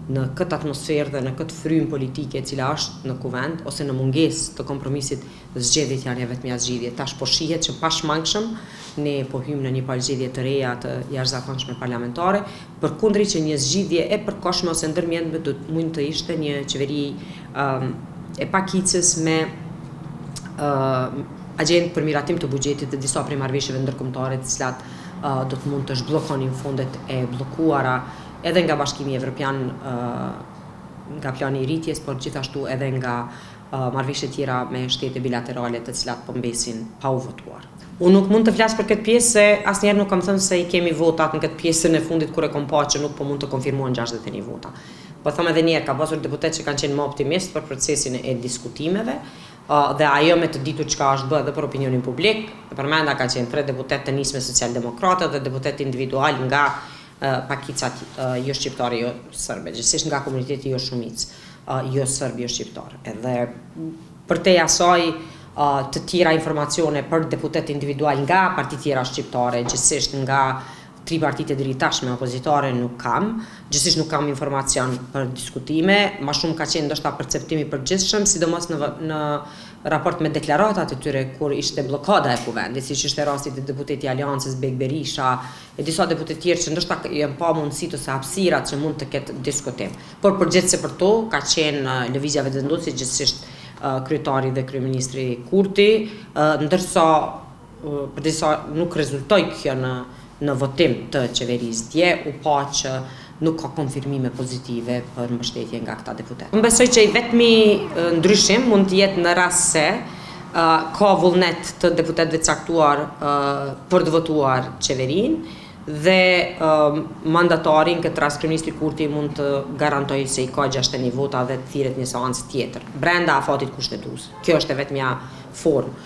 në këtë atmosferë dhe në këtë frymë politike e cila është në kuvend ose në mungesë të kompromisit, zgjedhjet janë vetëm zgjedhje. Tash po shihet që pashmangshëm ne po hymë në një palëzgjedhje të reja të jashtëzakonshme parlamentare, përkundër që një zgjidhje e përkohshme ose ndërmjetme do të mund të ishte një qeveri e pakicës me agjendë për miratim të buxhetit dhe disa prej marrëveshjeve ndërkombëtare të cilat do të mund të zhbllokonin fondet e bllokuara edhe nga Bashkimi Evropian, nga plani i rritjes, por gjithashtu edhe nga marrëveshje tjera me shtete bilaterale të cilat po mbesin pa u votuar. Unë nuk mund të flas për këtë pjesë se asnjëherë nuk kam thënë se i kemi votat në këtë pjesën e fundit kur e kom pa që nuk po mund të konfirmohen 61 vota. Po them edhe një herë, ka pasur deputet që kanë qenë më optimist për procesin e diskutimeve, dhe ajo me të ditur çka është bërë dhe për opinionin publik. Përmenda ka qenë 3 deputet të nisme socialdemokratë dhe deputet individual nga pakicat jo shqiptare, jo sërbe, gjithsesi nga komuniteti jo shumicë, jo sërbi, jo shqiptar. Edhe për te asaj të tjera informacione për deputet individual nga parti tjera shqiptare, gjithsesi nga 3 partitë e dritashme opozitare nuk kam, gjithsesi nuk kam informacion për diskutime, ma shumë ka qenë ndoshta perceptimi përgjithshëm, sidomos në raport me deklaratat e tyre kur ishte blokada e kuvendit, siç ishte rasti të deputeti Aleancës Bek Berisha e disa deputet tjerë që ndoshta janë pa mundësi ose hapësirat që mund të ketë diskutim. Por përgjithse për to ka qenë lëvizja vetëvendosje, gjithsesi kryetari dhe kryeministri Kurti, ndërsa për disa nuk rezultoi kjo në votim të qeverisë dje, u pa që nuk ka konfirmime pozitive për mbështetje nga këta deputet. Unë besoj që i vetmi ndryshim mund të jetë në rast se ka vullnet të deputetëve caktuar për të votuar qeverinë dhe mandatari, në këtë rast kryeministri Kurti, mund të garantojë se i ka 61 vota dhe të thirret një seancë tjetër brenda afatit kushtetues. Kjo është e vetmja formë.